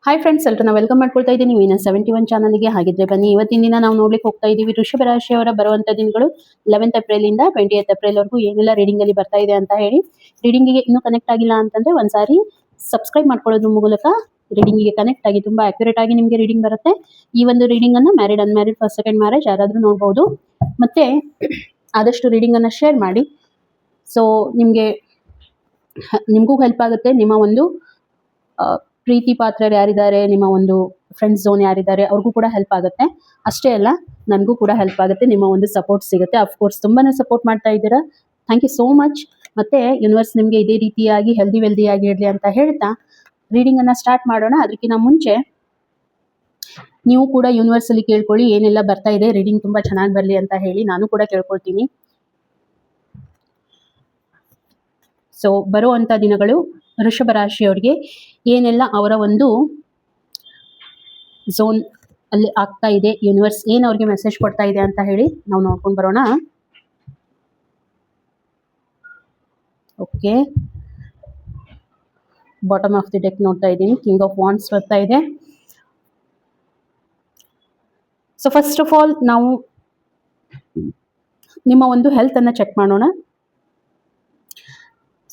Hi friends, ಎಲ್ರು ನಾವು welcome ಮಾಡ್ಕೊಳ್ತಾ ಇದ್ದೀನಿ ವೀನಸ್ 71 ಚಾನಲ್ಗೆ. ಹಾಗಿದ್ರೆ ಬನ್ನಿ, ಇವತ್ತಿನ ದಿನ ನಾವು ನೋಡ್ಲಿಕ್ಕೆ ಹೋಗ್ತಾ ಇದ್ದೀವಿ ವೃಷಭ ರಾಶಿಯವರ ಬರುವಂತ ದಿನಗಳು 11th ಏಪ್ರಿಲ್ ಇಂದ 20th ಏಪ್ರಿಲ್ ವರೆಗೂ ಏನೆಲ್ಲ ರೀಡಿಂಗ್ ಅಲ್ಲಿ ಬರ್ತಾ ಇದೆ ಅಂತ ಹೇಳಿ. ರೀಡಿಂಗ್ ಗೆ ಇನ್ನೂ ಕನೆಕ್ಟ್ ಆಗಿಲ್ಲ ಅಂತಂದ್ರೆ ಒಂದ್ಸಾರಿ ಸಬ್ಸ್ಕ್ರೈಬ್ ಮಾಡ್ಕೊಳ್ಳೋದ್ರ ಮೂಲಕ ರೀಡಿಂಗ್ ಗೆ ಕನೆಕ್ಟ್ ಆಗಿ ತುಂಬಾ ಅಕ್ಯುರೇಟ್ ಆಗಿ ನಿಮಗೆ ರೀಡಿಂಗ್ ಬರುತ್ತೆ. ಈ ಒಂದು ರೀಡಿಂಗ್ ಅನ್ನ married unmarried first second marriage ಯಾರಾದ್ರೂ ನೋಡಬಹುದು. ಮತ್ತೆ ಆದಷ್ಟು ರೀಡಿಂಗ್ ಅನ್ನ ಶೇರ್ ಮಾಡಿ. ಸೊ ನಿಮಗೂ ಹೆಲ್ಪ್ ಆಗುತ್ತೆ. ನಿಮ್ಮ ಒಂದು ಪ್ರೀತಿ ಪಾತ್ರರು ಯಾರಿದ್ದಾರೆ, ನಿಮ್ಮ ಒಂದು ಫ್ರೆಂಡ್ಸ್ ಝೋನ್ ಯಾರಿದ್ದಾರೆ ಅವ್ರಿಗೂ ಕೂಡ ಹೆಲ್ಪ್ ಆಗುತ್ತೆ. ಅಷ್ಟೇ ಅಲ್ಲ, ನನಗೂ ಕೂಡ ಹೆಲ್ಪ್ ಆಗುತ್ತೆ, ನಿಮ್ಮ ಒಂದು ಸಪೋರ್ಟ್ ಸಿಗುತ್ತೆ. ಅಫ್ಕೋರ್ಸ್ ತುಂಬಾನೇ ಸಪೋರ್ಟ್ ಮಾಡ್ತಾ ಇದ್ದೀರಾ, ಥ್ಯಾಂಕ್ ಯು ಸೋ ಮಚ್. ಮತ್ತೆ ಯೂನಿವರ್ಸ್ ನಿಮಗೆ ಇದೇ ರೀತಿಯಾಗಿ ವೆಲ್ದಿ ಆಗಿ ಇರಲಿ ಅಂತ ಹೇಳ್ತಾ ರೀಡಿಂಗ್ ಅನ್ನ ಸ್ಟಾರ್ಟ್ ಮಾಡೋಣ. ಅದಕ್ಕಿಂತ ಮುಂಚೆ ನೀವು ಕೂಡ ಯೂನಿವರ್ಸ್ ಅಲ್ಲಿ ಕೇಳ್ಕೊಳ್ಳಿ ಏನೆಲ್ಲ ಬರ್ತಾ ಇದೆ, ರೀಡಿಂಗ್ ತುಂಬಾ ಚೆನ್ನಾಗಿ ಬರಲಿ ಅಂತ ಹೇಳಿ ನಾನು ಕೂಡ ಕೇಳ್ಕೊಳ್ತೀನಿ. ಸೊ ಬರುವಂತ ದಿನಗಳು ವೃಷಭ ರಾಶಿಯವರಿಗೆ ಏನೆಲ್ಲ ಅವರ ಒಂದು ಝೋನ್ ಅಲ್ಲಿ ಆಗ್ತಾ ಇದೆ, ಯೂನಿವರ್ಸ್ ಏನ್ ಅವ್ರಿಗೆ ಮೆಸೇಜ್ ಕೊಡ್ತಾ ಇದೆ ಅಂತ ಹೇಳಿ ನಾವು ನೋಡ್ಕೊಂಡು ಬರೋಣ. Okay, bottom of the deck ನೋಡ್ತಾ ಇದ್ದೀನಿ, ಕಿಂಗ್ ಆಫ್ ವಾಂಡ್ಸ್ ಬರ್ತಾ ಇದೆ. ಸೊ ಫಸ್ಟ್ ಆಫ್ ಆಲ್ ನಾವು ನಿಮ್ಮ ಒಂದು ಹೆಲ್ತ್ ಅನ್ನ ಚೆಕ್ ಮಾಡೋಣ.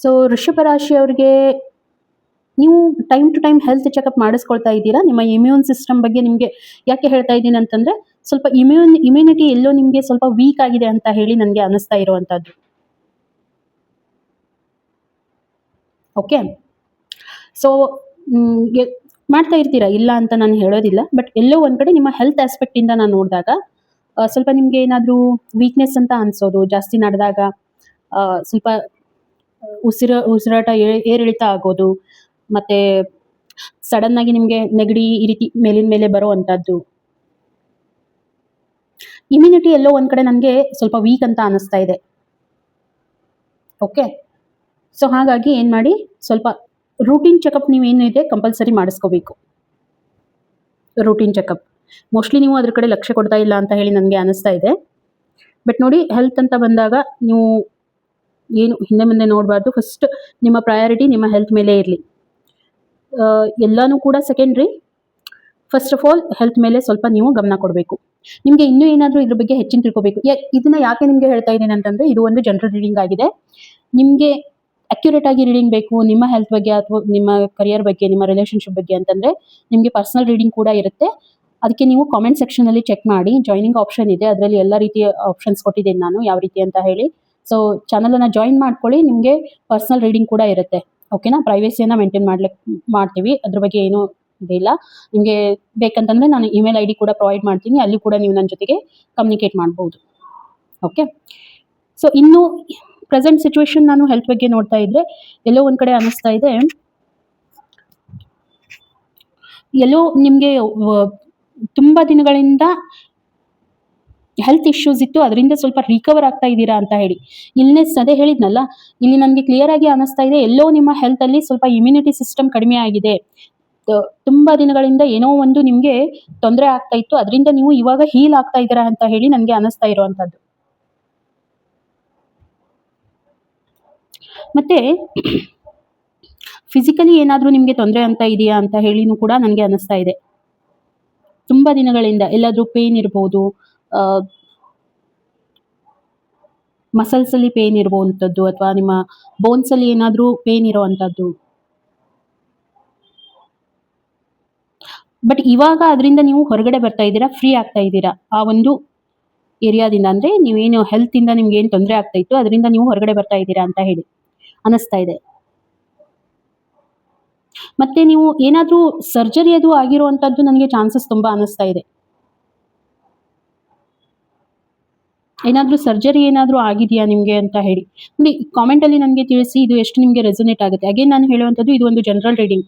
ಸೊ ವೃಷಭ ರಾಶಿಯವರಿಗೆ ನೀವು time to time health checkup ಮಾಡಿಸ್ಕೊಳ್ತಾ ಇದ್ದೀರಾ. ನಿಮ್ಮ ಇಮ್ಯೂನ್ ಸಿಸ್ಟಮ್ ಬಗ್ಗೆ ನಿಮಗೆ ಯಾಕೆ ಹೇಳ್ತಾ ಇದ್ದೀನಿ ಅಂತಂದ್ರೆ, ಸ್ವಲ್ಪ ಇಮ್ಯುನಿಟಿ ಎಲ್ಲೋ ನಿಮಗೆ ಸ್ವಲ್ಪ ವೀಕ್ ಆಗಿದೆ ಅಂತ ಹೇಳಿ ನನಗೆ ಅನಿಸ್ತಾ ಇರುವಂತದ್ದು. ಓಕೆ, ಸೊ ಮಾಡ್ತಾ ಇರ್ತೀರಾ, ಇಲ್ಲ ಅಂತ ನಾನು ಹೇಳೋದಿಲ್ಲ. ಬಟ್ ಎಲ್ಲೋ ಒಂದ್ ಕಡೆ ನಿಮ್ಮ ಹೆಲ್ತ್ ಆಸ್ಪೆಕ್ಟ್ ಇಂದ ನಾನು ನೋಡಿದಾಗ ಸ್ವಲ್ಪ ನಿಮ್ಗೆ ಏನಾದರೂ ವೀಕ್ನೆಸ್ ಅಂತ ಅನ್ಸೋದು, ಜಾಸ್ತಿ ನಡೆದಾಗ ಸ್ವಲ್ಪ ಉಸಿರಾಟ ಏರಿಳಿತ ಆಗೋದು, ಮತ್ತೆ ಸಡನ್ ಆಗಿ ನಿಮ್ಗೆ ನೆಗಡಿ ಈ ರೀತಿ ಮೇಲಿನ ಮೇಲೆ ಬರುವಂತದ್ದು, ಇಮ್ಯುನಿಟಿ ಎಲ್ಲೋ ಒಂದ್ ಕಡೆ ನನಗೆ ಸ್ವಲ್ಪ ವೀಕ್ ಅಂತ ಅನಿಸ್ತಾ ಇದೆ. ಓಕೆ, ಸೊ ಹಾಗಾಗಿ ಏನ್ ಮಾಡಿ, ಸ್ವಲ್ಪ ರೂಟೀನ್ ಚೆಕಪ್ ನೀವೇನಿದೆ ಕಂಪಲ್ಸರಿ ಮಾಡಿಸ್ಕೋಬೇಕು. ರೂಟೀನ್ ಚೆಕಪ್ ಮೋಸ್ಟ್ಲಿ ನೀವು ಅದ್ರ ಕಡೆ ಲಕ್ಷ್ಯ ಕೊಡ್ತಾ ಇಲ್ಲ ಅಂತ ಹೇಳಿ ನನಗೆ ಅನಿಸ್ತಾ ಇದೆ. ಬಟ್ ನೋಡಿ, ಹೆಲ್ತ್ ಅಂತ ಬಂದಾಗ ನೀವು ಏನು ಹಿಂದೆ ಮುಂದೆ ನೋಡಬಾರ್ದು. ಫಸ್ಟ್ ನಿಮ್ಮ ಪ್ರಯಾರಿಟಿ ನಿಮ್ಮ ಹೆಲ್ತ್ ಮೇಲೆ ಇರಲಿ. ಎಲ್ಲಾನು ಕೂಡ secondary. First of all health ಮೇಲೆ ಸ್ವಲ್ಪ ನೀವು ಗಮನ ಕೊಡಬೇಕು. ನಿಮಗೆ ಇನ್ನೂ ಏನಾದರೂ ಇದ್ರ ಬಗ್ಗೆ ಹೆಚ್ಚಿನ ತಿಳ್ಕೋಬೇಕು. ಇದನ್ನ ಯಾಕೆ ನಿಮಗೆ ಹೇಳ್ತಾ ಇದ್ದೀನಿ ಅಂತಂದ್ರೆ, ಇದು ಒಂದು ಜನರಲ್ ರೀಡಿಂಗ್ ಆಗಿದೆ. ನಿಮಗೆ ಅಕ್ಯುರೇಟ್ ಆಗಿ ರೀಡಿಂಗ್ ಬೇಕು ನಿಮ್ಮ ಹೆಲ್ತ್ ಬಗ್ಗೆ ಅಥವಾ ನಿಮ್ಮ ಕರಿಯರ್ ಬಗ್ಗೆ, ನಿಮ್ಮ ರಿಲೇಶನ್ಶಿಪ್ ಬಗ್ಗೆ ಅಂತಂದ್ರೆ ನಿಮಗೆ ಪರ್ಸನಲ್ ರೀಡಿಂಗ್ ಕೂಡ ಇರುತ್ತೆ. ಅದಕ್ಕೆ ನೀವು ಕಾಮೆಂಟ್ ಸೆಕ್ಷನ್ ಅಲ್ಲಿ ಚೆಕ್ ಮಾಡಿ, ಜಾಯ್ನಿಂಗ್ ಆಪ್ಷನ್ ಇದೆ, ಅದರಲ್ಲಿ ಎಲ್ಲ ರೀತಿಯ ಆಪ್ಷನ್ಸ್ ಕೊಟ್ಟಿದ್ದೀನಿ ನಾನು, ಯಾವ ರೀತಿ ಅಂತ ಹೇಳಿ. ಸೊ ಚಾನಲ್ ಅನ್ನ ಜಾಯಿನ್ ಮಾಡ್ಕೊಳ್ಳಿ, ನಿಮಗೆ ಪರ್ಸನಲ್ ರೀಡಿಂಗ್ ಕೂಡ ಇರುತ್ತೆ. ಓಕೆನಾ, ಪ್ರೈವೇಸಿಯನ್ನ ಮೇಂಟೈನ್ ಮಾಡ್ತೀವಿ, ಅದ್ರ ಬಗ್ಗೆ ಏನೂ ಇದಿಲ್ಲ. ನಿಮಗೆ ಬೇಕಂತಂದ್ರೆ ನಾನು ಇಮೇಲ್ ID ಕೂಡ ಪ್ರೊವೈಡ್ ಮಾಡ್ತೀನಿ, ಅಲ್ಲಿ ಕೂಡ ನೀವು ನನ್ನ ಜೊತೆಗೆ ಕಮ್ಯುನಿಕೇಟ್ ಮಾಡ್ಬೋದು. ಓಕೆ, ಸೊ ಇನ್ನು ಪ್ರೆಸೆಂಟ್ ಸಿಚುವೇಶನ್ ನಾನು ಹೆಲ್ತ್ ಬಗ್ಗೆ ನೋಡ್ತಾ ಇದ್ರೆ ಎಲ್ಲೋ ಒಂದ್ ಕಡೆ ಅನಿಸ್ತಾ ಇದೆ, ಎಲ್ಲೋ ನಿಮಗೆ ತುಂಬಾ ದಿನಗಳಿಂದ ಹೆಲ್ತ್ ಇಶ್ಯೂಸ್ ಇತ್ತು, ಅದರಿಂದ ಸ್ವಲ್ಪ ರಿಕವರ್ ಆಗ್ತಾ ಇದ್ದೀರಾ ಅಂತ ಹೇಳಿ. ಇಲ್ನೆಸ್ ಅದೇ ಹೇಳಿದ್ನಲ್ಲ, ಇಲ್ಲಿ ನನಗೆ ಕ್ಲಿಯರ್ ಆಗಿ ಅನಿಸ್ತಾ ಇದೆ, ಎಲ್ಲೋ ನಿಮ್ಮ ಹೆಲ್ತ್ ಅಲ್ಲಿ ಸ್ವಲ್ಪ ಇಮ್ಯುನಿಟಿ ಸಿಸ್ಟಮ್ ಕಡಿಮೆ ಆಗಿದೆ. ತುಂಬಾ ದಿನಗಳಿಂದ ಏನೋ ಒಂದು ನಿಮ್ಗೆ ತೊಂದರೆ ಆಗ್ತಾ ಇತ್ತು, ಅದರಿಂದ ನೀವು ಇವಾಗ ಹೀಲ್ ಆಗ್ತಾ ಇದ್ದೀರಾ ಅಂತ ಹೇಳಿ ನನಗೆ ಅನಿಸ್ತಾ ಇರುವಂತದ್ದು. ಮತ್ತೆ ಫಿಸಿಕಲಿ ಏನಾದರೂ ನಿಮಗೆ ತೊಂದರೆ ಅಂತ ಇದೆಯಾ ಅಂತ ಹೇಳಿನೂ ಕೂಡ ನನಗೆ ಅನಿಸ್ತಾ ಇದೆ. ತುಂಬಾ ದಿನಗಳಿಂದ ಎಲ್ಲಾದ್ರೂ ಪೇನ್ ಇರ್ಬೋದು, ಮಸಲ್ಸ್ ಅಲ್ಲಿ ಪೇನ್ ಇರುವಂತದ್ದು, ಅಥವಾ ನಿಮ್ಮ ಬೋನ್ಸ್ ಅಲ್ಲಿ ಏನಾದರೂ ಪೇನ್ ಇರುವಂತದ್ದು. ಬಟ್ ಇವಾಗ ಅದರಿಂದ ನೀವು ಹೊರಗಡೆ ಬರ್ತಾ ಇದ್ದೀರಾ, ಫ್ರೀ ಆಗ್ತಾ ಇದ್ದೀರಾ ಆ ಒಂದು ಏರಿಯಾದಿಂದ. ಅಂದ್ರೆ ನೀವೇನು ಹೆಲ್ತ್ ಇಂದ ನಿಮ್ಗೆ ಏನು ತೊಂದರೆ ಆಗ್ತಾ ಇತ್ತು, ಅದರಿಂದ ನೀವು ಹೊರಗಡೆ ಬರ್ತಾ ಇದ್ದೀರಾ ಅಂತ ಹೇಳಿ ಅನಿಸ್ತಾ ಇದೆ. ಮತ್ತೆ ನೀವು ಏನಾದರೂ ಸರ್ಜರಿ ಅದು ಆಗಿರುವಂತದ್ದು ನನಗೆ ಚಾನ್ಸಸ್ ತುಂಬಾ ಅನಿಸ್ತಾ ಇದೆ. ಏನಾದರೂ ಸರ್ಜರಿ ಏನಾದರೂ ಆಗಿದೆಯಾ ನಿಮಗೆ ಅಂತ ಹೇಳಿ ಕಾಮೆಂಟ್ ಅಲ್ಲಿ ನನಗೆ ತಿಳಿಸಿ, ಇದು ಎಷ್ಟು ನಿಮಗೆ ರೆಸೊನೇಟ್ ಆಗುತ್ತೆ. ಅಗೇನ್ ನಾನು ಹೇಳುವಂಥದ್ದು, ಇದು ಒಂದು ಜನರಲ್ ರೀಡಿಂಗ್.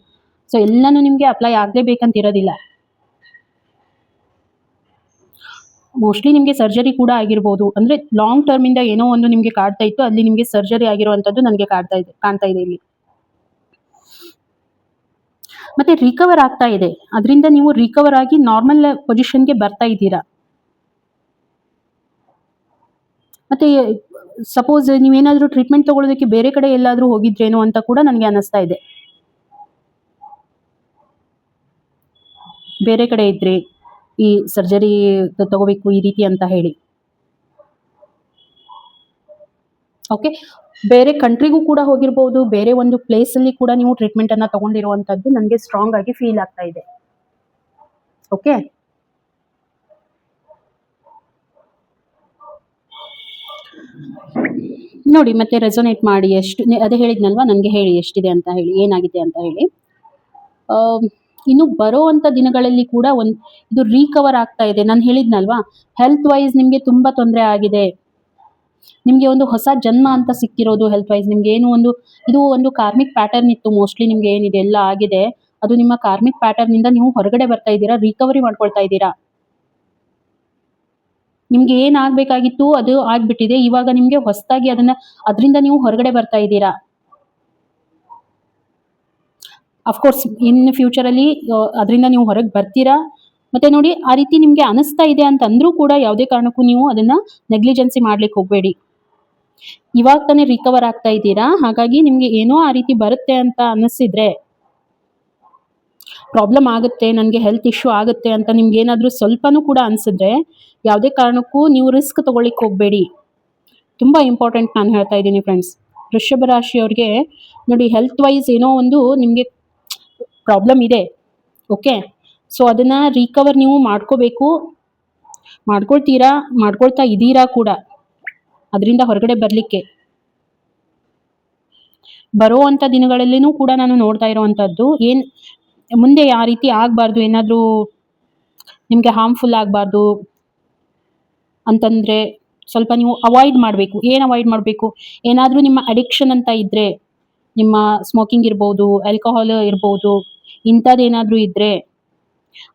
ಸೊ ಎಲ್ಲಾನು ನಿಮಗೆ ಅಪ್ಲೈ ಆಗಲೇಬೇಕಂತ ಇರೋದಿಲ್ಲ. ಮೋಸ್ಟ್ಲಿ ನಿಮಗೆ ಸರ್ಜರಿ ಕೂಡ ಆಗಿರ್ಬೋದು, ಅಂದ್ರೆ ಲಾಂಗ್ ಟರ್ಮ್ ಇಂದ ಏನೋ ಒಂದು ನಿಮಗೆ ಕಾಡ್ತಾ ಇತ್ತು, ಅಲ್ಲಿ ನಿಮಗೆ ಸರ್ಜರಿ ಆಗಿರುವಂತದ್ದು ನನಗೆ ಕಾಣ್ತಾ ಇದೆ ಇಲ್ಲಿ. ಮತ್ತೆ ರಿಕವರ್ ಆಗ್ತಾ ಇದೆ, ಅದರಿಂದ ನೀವು ರಿಕವರ್ ಆಗಿ ನಾರ್ಮಲ್ ಪೊಸಿಷನ್ಗೆ ಬರ್ತಾ ಇದ್ದೀರಾ. ಮತ್ತೆ ಸಪೋಸ್ ನೀವೇನಾದರೂ ಟ್ರೀಟ್ಮೆಂಟ್ ತಗೊಳ್ಳೋದಕ್ಕೆ ಬೇರೆ ಕಡೆ ಎಲ್ಲಾದರೂ ಹೋಗಿದ್ರೇನೋ ಅಂತ ಕೂಡ ನನಗೆ ಅನಿಸ್ತಾ ಇದೆ. ಬೇರೆ ಕಡೆ ಇದ್ರಿ, ಈ ಸರ್ಜರಿ ತಗೋಬೇಕು ಈ ರೀತಿ ಅಂತ ಹೇಳಿ. ಓಕೆ, ಬೇರೆ ಕಂಟ್ರಿಗೂ ಕೂಡ ಹೋಗಿರ್ಬೋದು, ಬೇರೆ ಒಂದು ಪ್ಲೇಸಲ್ಲಿ ಕೂಡ ನೀವು ಟ್ರೀಟ್ಮೆಂಟನ್ನು ತಗೊಂಡಿರುವಂಥದ್ದು ನನಗೆ ಸ್ಟ್ರಾಂಗ್ ಆಗಿ ಫೀಲ್ ಆಗ್ತಾ ಇದೆ. ಓಕೆ, ನೋಡಿ ಮತ್ತೆ ರೆಸೊನೇಟ್ ಮಾಡಿ, ಎಷ್ಟು ಅದೇ ಹೇಳಿದ್ನಲ್ವಾ, ನನಗೆ ಹೇಳಿ ಎಷ್ಟಿದೆ ಅಂತ ಹೇಳಿ, ಏನಾಗಿದೆ ಅಂತ ಹೇಳಿ. ಇನ್ನು ಬರೋವಂಥ ದಿನಗಳಲ್ಲಿ ಕೂಡ ಇದು ರೀಕವರ್ ಆಗ್ತಾ ಇದೆ. ನಾನು ಹೇಳಿದ್ನಲ್ವಾ, ಹೆಲ್ತ್ ವೈಸ್ ನಿಮಗೆ ತುಂಬ ತೊಂದರೆ ಆಗಿದೆ, ನಿಮಗೆ ಒಂದು ಹೊಸ ಜನ್ಮ ಅಂತ ಸಿಕ್ಕಿರೋದು. ಹೆಲ್ತ್ ವೈಸ್ ನಿಮ್ಗೆ ಏನು ಇದು ಒಂದು ಕಾರ್ಮಿಕ್ ಪ್ಯಾಟರ್ನ್ ಇತ್ತು. ಮೋಸ್ಟ್ಲಿ ನಿಮ್ಗೆ ಏನಿದೆ ಎಲ್ಲ ಆಗಿದೆ, ಅದು ನಿಮ್ಮ ಕಾರ್ಮಿಕ್ ಪ್ಯಾಟರ್ನ್ ಇಂದ ನೀವು ಹೊರಗಡೆ ಬರ್ತಾ ಇದ್ದೀರಾ, ರಿಕವರಿ ಮಾಡ್ಕೊಳ್ತಾ ಇದ್ದೀರಾ. ನಿಮ್ಗೆ ಏನಾಗಬೇಕಾಗಿತ್ತು ಅದು ಆಗ್ಬಿಟ್ಟಿದೆ. ಇವಾಗ ನಿಮ್ಗೆ ಹೊಸದಾಗಿ ಅದರಿಂದ ನೀವು ಹೊರಗಡೆ ಬರ್ತಾ ಇದ್ದೀರಾ. ಅಫ್ಕೋರ್ಸ್ ಇನ್ ಫ್ಯೂಚರಲ್ಲಿ ಅದರಿಂದ ನೀವು ಹೊರಗೆ ಬರ್ತೀರಾ. ಮತ್ತೆ ನೋಡಿ, ಆ ರೀತಿ ನಿಮ್ಗೆ ಅನಿಸ್ತಾ ಇದೆ ಅಂತಂದ್ರೂ ಕೂಡ ಯಾವುದೇ ಕಾರಣಕ್ಕೂ ನೀವು ಅದನ್ನ ನೆಗ್ಲಿಜೆನ್ಸಿ ಮಾಡ್ಲಿಕ್ಕೆ ಹೋಗಬೇಡಿ. ಇವಾಗ ತಾನೇ ರಿಕವರ್ ಆಗ್ತಾ ಇದ್ದೀರಾ, ಹಾಗಾಗಿ ನಿಮ್ಗೆ ಏನೋ ಆ ರೀತಿ ಬರುತ್ತೆ ಅಂತ ಅನಿಸಿದ್ರೆ, ಪ್ರಾಬ್ಲಮ್ ಆಗುತ್ತೆ, ನನಗೆ ಹೆಲ್ತ್ ಇಶ್ಯೂ ಆಗುತ್ತೆ ಅಂತ ನಿಮ್ಗೆ ಏನಾದರೂ ಸ್ವಲ್ಪನೂ ಕೂಡ ಅನಿಸಿದ್ರೆ, ಯಾವುದೇ ಕಾರಣಕ್ಕೂ ನೀವು ರಿಸ್ಕ್ ತಗೊಳ್ಳಿಕ್ಕೆ ಹೋಗಬೇಡಿ. ತುಂಬ ಇಂಪಾರ್ಟೆಂಟ್ ನಾನು ಹೇಳ್ತಾ ಇದ್ದೀನಿ ಫ್ರೆಂಡ್ಸ್. ವೃಷಭ ರಾಶಿಯವ್ರಿಗೆ ನೋಡಿ, ಹೆಲ್ತ್ ವೈಸ್ ಏನೋ ಒಂದು ನಿಮಗೆ ಪ್ರಾಬ್ಲಮ್ ಇದೆ. ಓಕೆ, ಸೊ ಅದನ್ನು ರಿಕವರ್ ನೀವು ಮಾಡ್ಕೊಳ್ತಾ ಇದ್ದೀರಾ ಕೂಡ. ಅದರಿಂದ ಹೊರಗಡೆ ಬರಲಿಕ್ಕೆ ಬರುವಂಥ ದಿನಗಳಲ್ಲಿನೂ ಕೂಡ ನಾನು ನೋಡ್ತಾ ಇರೋವಂಥದ್ದು, ಮುಂದೆ ಯಾವ ರೀತಿ ಆಗಬಾರ್ದು, ಏನಾದರೂ ನಿಮಗೆ ಹಾರ್ಮ್ಫುಲ್ ಆಗಬಾರ್ದು ಅಂತಂದರೆ ಸ್ವಲ್ಪ ನೀವು ಅವಾಯ್ಡ್ ಮಾಡಬೇಕು. ಏನು ಅವಾಯ್ಡ್ ಮಾಡಬೇಕು? ಏನಾದರೂ ನಿಮ್ಮ ಅಡಿಕ್ಷನ್ ಅಂತ ಇದ್ದರೆ, ನಿಮ್ಮ ಸ್ಮೋಕಿಂಗ್ ಇರ್ಬೋದು, ಆಲ್ಕೋಹಾಲ್ ಇರ್ಬೋದು, ಇಂಥದ್ದೇನಾದರೂ ಇದ್ದರೆ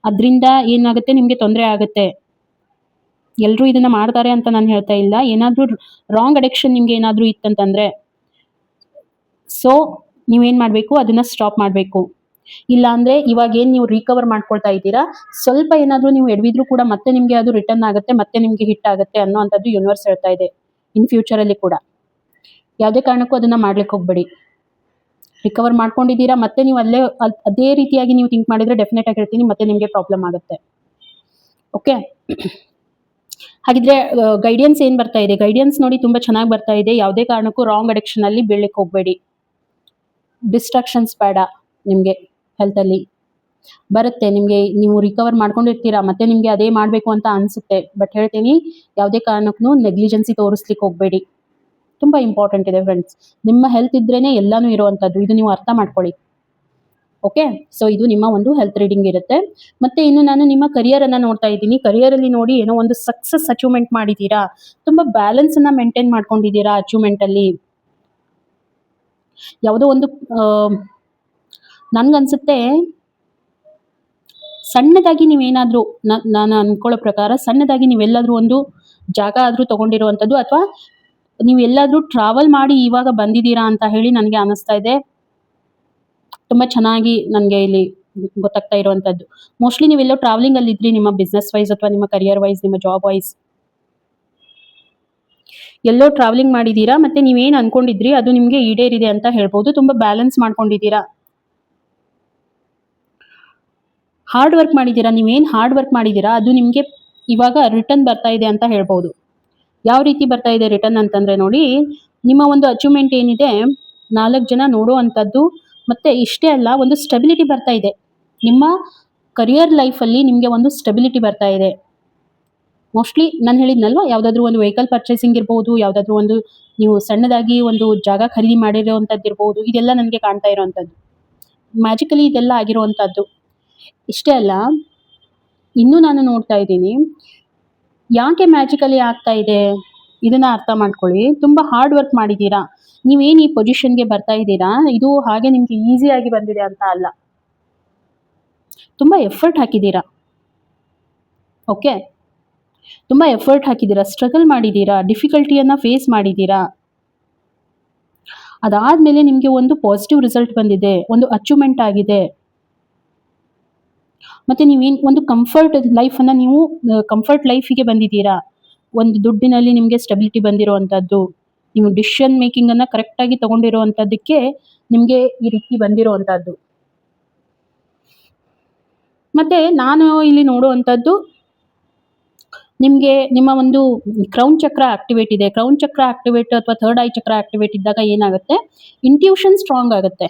ಅದರಿಂದ ಏನಾಗುತ್ತೆ, ನಿಮಗೆ ತೊಂದರೆ ಆಗುತ್ತೆ. ಎಲ್ಲರೂ ಇದನ್ನು ಮಾಡ್ತಾರೆ ಅಂತ ನಾನು ಹೇಳ್ತಾ ಇಲ್ಲ. ಏನಾದರೂ ರಾಂಗ್ ಅಡಿಕ್ಷನ್ ನಿಮಗೆ ಏನಾದರೂ ಇತ್ತಂತಂದರೆ, ಸೊ ನೀವೇನು ಮಾಡಬೇಕು, ಅದನ್ನು ಸ್ಟಾಪ್ ಮಾಡಬೇಕು. ಇಲ್ಲಾಂದರೆ ಇವಾಗ ಏನು ನೀವು ರಿಕವರ್ ಮಾಡ್ಕೊಳ್ತಾ ಇದ್ದೀರಾ, ಸ್ವಲ್ಪ ಏನಾದರೂ ನೀವು ಎಡವಿದ್ರೂ ಕೂಡ ಮತ್ತೆ ನಿಮಗೆ ಅದು ರಿಟರ್ನ್ ಆಗುತ್ತೆ, ಮತ್ತೆ ನಿಮಗೆ ಹಿಟ್ ಆಗುತ್ತೆ ಅನ್ನೋವಂಥದ್ದು ಯೂನಿವರ್ಸ್ ಹೇಳ್ತಾ ಇದೆ. ಇನ್ ಫ್ಯೂಚರಲ್ಲಿ ಕೂಡ ಯಾವುದೇ ಕಾರಣಕ್ಕೂ ಅದನ್ನು ಮಾಡ್ಲಿಕ್ಕೆ ಹೋಗಬೇಡಿ. ರಿಕವರ್ ಮಾಡ್ಕೊಂಡಿದ್ದೀರಾ, ಮತ್ತೆ ನೀವು ಅದೇ ರೀತಿಯಾಗಿ ನೀವು ಥಿಂಕ್ ಮಾಡಿದರೆ ಡೆಫಿನೆಟ್ ಆಗಿ ಹೇಳ್ತೀನಿ, ಮತ್ತೆ ನಿಮಗೆ ಪ್ರಾಬ್ಲಮ್ ಆಗುತ್ತೆ. ಓಕೆ, ಹಾಗಿದ್ರೆ ಗೈಡೆನ್ಸ್ ಏನು ಬರ್ತಾ ಇದೆ? ಗೈಡೆನ್ಸ್ ನೋಡಿ ತುಂಬ ಚೆನ್ನಾಗಿ ಬರ್ತಾ ಇದೆ. ಯಾವುದೇ ಕಾರಣಕ್ಕೂ ರಾಂಗ್ ಅಡಿಕ್ಷನಲ್ಲಿ ಬೀಳಲಿಕ್ಕೆ ಹೋಗಬೇಡಿ. ಡಿಸ್ಟ್ರಾಕ್ಷನ್ಸ್ ಬೇಡ. ನಿಮಗೆ ಹೆಲ್ತಲ್ಲಿ ಬರುತ್ತೆ, ನಿಮಗೆ ನೀವು ರಿಕವರ್ ಮಾಡ್ಕೊಂಡಿರ್ತೀರಾ, ಮತ್ತೆ ನಿಮಗೆ ಅದೇ ಮಾಡಬೇಕು ಅಂತ ಅನಿಸುತ್ತೆ. ಬಟ್ ಹೇಳ್ತೀನಿ, ಯಾವುದೇ ಕಾರಣಕ್ಕೂ ನೆಗ್ಲಿಜೆನ್ಸಿ ತೋರಿಸ್ಲಿಕ್ಕೆ ಹೋಗಬೇಡಿ. ತುಂಬ ಇಂಪಾರ್ಟೆಂಟ್ ಇದೆ ಫ್ರೆಂಡ್ಸ್. ನಿಮ್ಮ ಹೆಲ್ತ್ ಇದ್ರೇನೆ ಎಲ್ಲನೂ ಇರುವಂಥದ್ದು, ಇದು ನೀವು ಅರ್ಥ ಮಾಡ್ಕೊಳ್ಳಿ. ಓಕೆ, ಸೊ ಇದು ನಿಮ್ಮ ಒಂದು ಹೆಲ್ತ್ ರೀಡಿಂಗ್ ಇರುತ್ತೆ. ಮತ್ತೆ ಇನ್ನು ನಾನು ನಿಮ್ಮ ಕರಿಯರನ್ನು ನೋಡ್ತಾ ಇದ್ದೀನಿ. ಕರಿಯರಲ್ಲಿ ನೋಡಿ, ಏನೋ ಒಂದು ಸಕ್ಸಸ್ ಅಚೀವ್ಮೆಂಟ್ ಮಾಡಿದ್ದೀರಾ, ತುಂಬ ಬ್ಯಾಲೆನ್ಸನ್ನು ಮೇಂಟೈನ್ ಮಾಡ್ಕೊಂಡಿದ್ದೀರಾ ಅಚೀವ್ಮೆಂಟಲ್ಲಿ. ಯಾವುದೋ ಒಂದು ನನಗನ್ಸುತ್ತೆ, ಸಣ್ಣದಾಗಿ ನೀವೇನಾದರೂ ನಾನು ಅಂದ್ಕೊಳ್ಳೋ ಪ್ರಕಾರ ಸಣ್ಣದಾಗಿ ನೀವೆಲ್ಲಾದರೂ ಒಂದು ಜಾಗ ಆದರೂ ತೊಗೊಂಡಿರುವಂಥದ್ದು, ಅಥವಾ ನೀವೆಲ್ಲಾದರೂ ಟ್ರಾವೆಲ್ ಮಾಡಿ ಇವಾಗ ಬಂದಿದ್ದೀರಾ ಅಂತ ಹೇಳಿ ನನಗೆ ಅನ್ನಿಸ್ತಾ ಇದೆ. ತುಂಬ ಚೆನ್ನಾಗಿ ನನಗೆ ಇಲ್ಲಿ ಗೊತ್ತಾಗ್ತಾ ಇರುವಂಥದ್ದು. ಮೋಸ್ಟ್ಲಿ ನೀವೆಲ್ಲೋ ಟ್ರಾವೆಲಿಂಗಲ್ಲಿ ಇದ್ರಿ, ನಿಮ್ಮ ಬಿಸ್ನೆಸ್ ವೈಸ್ ಅಥವಾ ನಿಮ್ಮ ಕರಿಯರ್ ವೈಸ್, ನಿಮ್ಮ ಜಾಬ್ ವೈಸ್ ಎಲ್ಲೋ ಟ್ರಾವೆಲಿಂಗ್ ಮಾಡಿದ್ದೀರಾ. ಮತ್ತು ನೀವೇನು ಅಂದ್ಕೊಂಡಿದ್ರಿ ಅದು ನಿಮಗೆ ಈಡೇರಿದೆ ಅಂತ ಹೇಳ್ಬೋದು. ತುಂಬ ಬ್ಯಾಲೆನ್ಸ್ ಮಾಡ್ಕೊಂಡಿದ್ದೀರಾ, ಹಾರ್ಡ್ ವರ್ಕ್ ಮಾಡಿದ್ದೀರಾ. ನೀವೇನು ಹಾರ್ಡ್ ವರ್ಕ್ ಮಾಡಿದ್ದೀರಾ ಅದು ನಿಮಗೆ ಇವಾಗ ರಿಟರ್ನ್ ಬರ್ತಾ ಇದೆ ಅಂತ ಹೇಳ್ಬೋದು. ಯಾವ ರೀತಿ ಬರ್ತಾ ಇದೆ ರಿಟರ್ನ್ ಅಂತಂದರೆ ನೋಡಿ, ನಿಮ್ಮ ಒಂದು ಅಚೀವ್ಮೆಂಟ್ ಏನಿದೆ 4 ಜನ ನೋಡುವಂಥದ್ದು, ಮತ್ತು ಇಷ್ಟೇ ಅಲ್ಲ, ಒಂದು ಸ್ಟೆಬಿಲಿಟಿ ಬರ್ತಾ ಇದೆ. ನಿಮ್ಮ ಕರಿಯರ್ ಲೈಫಲ್ಲಿ ನಿಮಗೆ ಒಂದು ಸ್ಟೆಬಿಲಿಟಿ ಬರ್ತಾ ಇದೆ. ಮೋಸ್ಟ್ಲಿ ನಾನು ಹೇಳಿದ್ನಲ್ವ, ಯಾವುದಾದ್ರೂ ಒಂದು ವೆಹಿಕಲ್ ಪರ್ಚೇಸಿಂಗ್ ಇರ್ಬೋದು, ಯಾವುದಾದ್ರೂ ಒಂದು ನೀವು ಸಣ್ಣದಾಗಿ ಒಂದು ಜಾಗ ಖರೀದಿ ಮಾಡಿರೋವಂಥದ್ದು ಇರ್ಬೋದು, ಇದೆಲ್ಲ ನನಗೆ ಕಾಣ್ತಾ ಇರೋವಂಥದ್ದು. ಮ್ಯಾಜಿಕಲಿ ಇದೆಲ್ಲ ಆಗಿರುವಂಥದ್ದು. ಇಷ್ಟೇ ಅಲ್ಲ, ಇನ್ನೂ ನಾನು ನೋಡ್ತಾ ಇದ್ದೀನಿ, ಯಾಕೆ ಮ್ಯಾಜಿಕಲಿ ಆಗ್ತಾ ಇದೆ ಇದನ್ನು ಅರ್ಥ ಮಾಡ್ಕೊಳ್ಳಿ. ತುಂಬ ಹಾರ್ಡ್ ವರ್ಕ್ ಮಾಡಿದ್ದೀರಾ. ನೀವೇನು ಈ ಪೊಸಿಷನ್ಗೆ ಬರ್ತಾ ಇದ್ದೀರಾ, ಇದು ಹಾಗೆ ನಿಮಗೆ ಈಸಿಯಾಗಿ ಬಂದಿದೆ ಅಂತ ಅಲ್ಲ. ತುಂಬ ಎಫರ್ಟ್ ಹಾಕಿದ್ದೀರಾ. ಓಕೆ, ತುಂಬ ಎಫರ್ಟ್ ಹಾಕಿದ್ದೀರಾ, ಸ್ಟ್ರಗಲ್ ಮಾಡಿದ್ದೀರಾ, ಡಿಫಿಕಲ್ಟಿಯನ್ನು ಫೇಸ್ ಮಾಡಿದ್ದೀರಾ. ಅದಾದಮೇಲೆ ನಿಮಗೆ ಒಂದು ಪಾಸಿಟಿವ್ ರಿಸಲ್ಟ್ ಬಂದಿದೆ, ಒಂದು ಅಚೀವ್ಮೆಂಟ್ ಆಗಿದೆ. ಮತ್ತು ನೀವೇನು ಒಂದು ಕಂಫರ್ಟ್ ಲೈಫಿಗೆ ಬಂದಿದ್ದೀರಾ. ಒಂದು ದುಡ್ಡಿನಲ್ಲಿ ನಿಮಗೆ ಸ್ಟೆಬಿಲಿಟಿ ಬಂದಿರುವಂಥದ್ದು, ನೀವು ಡಿಸಿಷನ್ ಮೇಕಿಂಗನ್ನು ಕರೆಕ್ಟಾಗಿ ತೊಗೊಂಡಿರುವಂಥದ್ದಕ್ಕೆ ನಿಮಗೆ ಈ ರೀತಿ ಬಂದಿರುವಂಥದ್ದು. ಮತ್ತು ನಾನು ಇಲ್ಲಿ ನೋಡುವಂಥದ್ದು ನಿಮಗೆ ನಿಮ್ಮ ಒಂದು ಕ್ರೌನ್ ಚಕ್ರ ಆಕ್ಟಿವೇಟ್ ಇದೆ. ಕ್ರೌನ್ ಚಕ್ರ ಆಕ್ಟಿವೇಟ್ ಅಥವಾ ಥರ್ಡ್ ಐ ಚಕ್ರ ಆಕ್ಟಿವೇಟ್ ಇದ್ದಾಗ ಏನಾಗುತ್ತೆ, ಇಂಟ್ಯೂಷನ್ ಸ್ಟ್ರಾಂಗ್ ಆಗುತ್ತೆ.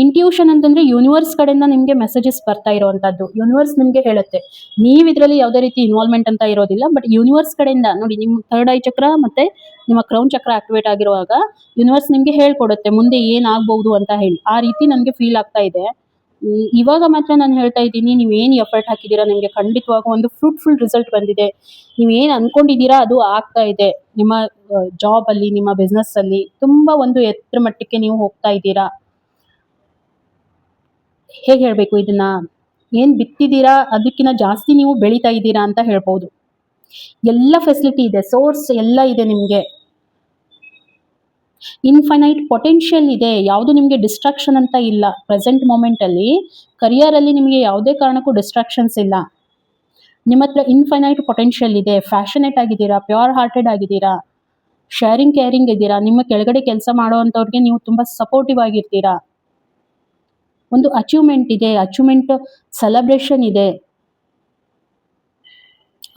ಇಂಟ್ಯೂಷನ್ ಅಂತಂದ್ರೆ ಯೂನಿವರ್ಸ್ ಕಡೆಯಿಂದ ನಿಮಗೆ ಮೆಸೇಜಸ್ ಬರ್ತಾ ಇರುವಂತದ್ದು. ಯೂನಿವರ್ಸ್ ನಿಮಗೆ ಹೇಳುತ್ತೆ, ನೀವು ಇದರಲ್ಲಿ ಯಾವುದೇ ರೀತಿ ಇನ್ವಾಲ್ವ್ಮೆಂಟ್ ಅಂತ ಇರೋದಿಲ್ಲ, ಬಟ್ ಯೂನಿವರ್ಸ್ ಕಡೆಯಿಂದ ನೋಡಿ, ನಿಮ್ಮ ಥರ್ಡ್ ಐ ಚಕ್ರ ಮತ್ತೆ ನಿಮ್ಮ ಕ್ರೌನ್ ಚಕ್ರ ಆಕ್ಟಿವೇಟ್ ಆಗಿರುವಾಗ ಯೂನಿವರ್ಸ್ ನಿಮಗೆ ಹೇಳ್ಕೊಡುತ್ತೆ ಮುಂದೆ ಏನಾಗಬಹುದು ಅಂತ ಹೇಳಿ. ಆ ರೀತಿ ನನಗೆ ಫೀಲ್ ಆಗ್ತಾ ಇದೆ. ಇವಾಗ ಮಾತ್ರ ನಾನು ಹೇಳ್ತಾ ಇದ್ದೀನಿ, ನೀವೇನು ಎಫರ್ಟ್ ಹಾಕಿದ್ದೀರಾ ನಿಮಗೆ ಖಂಡಿತವಾಗೂ ಒಂದು ಫ್ರೂಟ್ಫುಲ್ ರಿಸಲ್ಟ್ ಬಂದಿದೆ. ನೀವೇನು ಅನ್ಕೊಂಡಿದ್ದೀರಾ ಅದು ಆಗ್ತಾ ಇದೆ. ನಿಮ್ಮ ಜಾಬ್ ಅಲ್ಲಿ, ನಿಮ್ಮ ಬಿಸ್ನೆಸ್ ಅಲ್ಲಿ ತುಂಬಾ ಒಂದು ಎತ್ತರ ಮಟ್ಟಕ್ಕೆ ನೀವು ಹೋಗ್ತಾ ಇದ್ದೀರಾ. ಹೇಗೆ ಹೇಳಬೇಕು ಇದನ್ನ, ಏನು ಬಿತ್ತಿದ್ದೀರಾ ಅದಕ್ಕಿಂತ ಜಾಸ್ತಿ ನೀವು ಬೆಳೀತಾ ಇದ್ದೀರಾ ಅಂತ ಹೇಳ್ಬೋದು. ಎಲ್ಲ ಫೆಸಿಲಿಟಿ ಇದೆ, ಸೋರ್ಸ್ ಎಲ್ಲ ಇದೆ ನಿಮಗೆ. ಇನ್ಫೈನೈಟ್ ಪೊಟೆನ್ಷಿಯಲ್ ಇದೆ, ಯಾವುದು ನಿಮಗೆ ಡಿಸ್ಟ್ರಾಕ್ಷನ್ ಅಂತ ಇಲ್ಲ. ಪ್ರೆಸೆಂಟ್ ಮೂಮೆಂಟಲ್ಲಿ ಕರಿಯರಲ್ಲಿ ನಿಮಗೆ ಯಾವುದೇ ಕಾರಣಕ್ಕೂ ಡಿಸ್ಟ್ರಾಕ್ಷನ್ಸ್ ಇಲ್ಲ. ನಿಮ್ಮ ಹತ್ರ ಇನ್ಫೈನೈಟ್ ಪೊಟೆನ್ಷಿಯಲ್ ಇದೆ. ಫ್ಯಾಷನೇಟ್ ಆಗಿದ್ದೀರಾ, ಪ್ಯೂರ್ ಹಾರ್ಟೆಡ್ ಆಗಿದ್ದೀರಾ, ಶೇರಿಂಗ್ ಕೇರಿಂಗ್ ಇದ್ದೀರಾ. ನಿಮ್ಮ ಕೆಳಗಡೆ ಕೆಲಸ ಮಾಡೋವಂಥವ್ರಿಗೆ ನೀವು ತುಂಬ ಸಪೋರ್ಟಿವ್ ಆಗಿರ್ತೀರಾ. ಒಂದು ಅಚೀವ್ಮೆಂಟ್ ಇದೆ, ಅಚೀವ್ಮೆಂಟ್ ಸೆಲೆಬ್ರೇಷನ್ ಇದೆ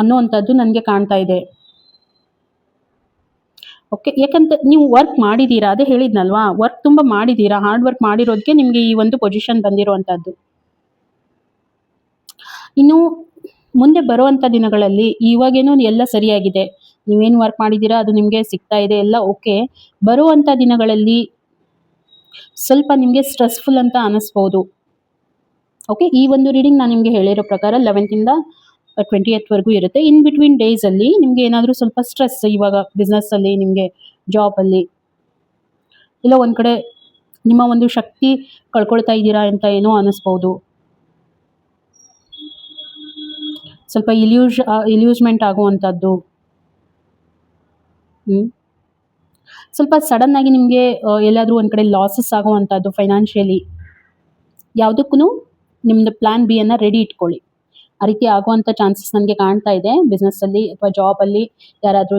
ಅನ್ನುವಂಥದ್ದು ನನಗೆ ಕಾಣ್ತಾ ಇದೆ. ಓಕೆ, ಯಾಕಂತ ನೀವು ವರ್ಕ್ ಮಾಡಿದ್ದೀರಾ, ಅದೇ ಹೇಳಿದ್ನಲ್ವಾ, ವರ್ಕ್ ತುಂಬ ಮಾಡಿದ್ದೀರಾ. ಹಾರ್ಡ್ ವರ್ಕ್ ಮಾಡಿರೋದಕ್ಕೆ ನಿಮಗೆ ಈ ಒಂದು ಪೊಸಿಷನ್ ಬಂದಿರುವಂಥದ್ದು. ಇನ್ನು ಮುಂದೆ ಬರುವಂಥ ದಿನಗಳಲ್ಲಿ ಇವಾಗೇನೋ ಎಲ್ಲ ಸರಿಯಾಗಿದೆ, ನೀವೇನು ವರ್ಕ್ ಮಾಡಿದ್ದೀರಾ ಅದು ನಿಮಗೆ ಸಿಗ್ತಾ ಇದೆ, ಎಲ್ಲ ಓಕೆ. ಬರುವಂಥ ದಿನಗಳಲ್ಲಿ ಸ್ವಲ್ಪ ನಿಮಗೆ ಸ್ಟ್ರೆಸ್ಫುಲ್ ಅಂತ ಅನ್ನಿಸ್ಬೋದು. ಓಕೆ, ಈ ಒಂದು ರೀಡಿಂಗ್ ನಾನು ನಿಮಗೆ ಹೇಳಿರೋ ಪ್ರಕಾರ 11th 20th ಇರುತ್ತೆ. ಇನ್ ಬಿಟ್ವೀನ್ ಡೇಸಲ್ಲಿ ನಿಮಗೆ ಏನಾದರೂ ಸ್ವಲ್ಪ ಸ್ಟ್ರೆಸ್, ಇವಾಗ ಬಿಸ್ನೆಸ್ಸಲ್ಲಿ, ನಿಮಗೆ ಜಾಬಲ್ಲಿ, ಇಲ್ಲ ಒಂದು ಕಡೆ ನಿಮ್ಮ ಒಂದು ಶಕ್ತಿ ಕಳ್ಕೊಳ್ತಾ ಇದ್ದೀರಾ ಅಂತ ಏನೋ ಅನ್ನಿಸ್ಬೋದು. ಸ್ವಲ್ಪ ಇಲ್ಯೂಸ್ಮೆಂಟ್ ಆಗುವಂಥದ್ದು, ಸ್ವಲ್ಪ ಸಡನ್ನಾಗಿ ನಿಮಗೆ ಎಲ್ಲಾದರೂ ಒಂದು ಕಡೆ ಲಾಸಸ್ ಆಗುವಂಥದ್ದು ಫೈನಾನ್ಷಿಯಲಿ. ಯಾವುದಕ್ಕೂ ನಿಮ್ಮದು ಪ್ಲ್ಯಾನ್ ಬಿ ಅನ್ನು ರೆಡಿ ಇಟ್ಕೊಳ್ಳಿ. ಆ ರೀತಿ ಆಗುವಂಥ ಚಾನ್ಸಸ್ ನನಗೆ ಕಾಣ್ತಾ ಇದೆ. ಬಿಸ್ನೆಸ್ಸಲ್ಲಿ ಅಥವಾ ಜಾಬಲ್ಲಿ, ಯಾರಾದರೂ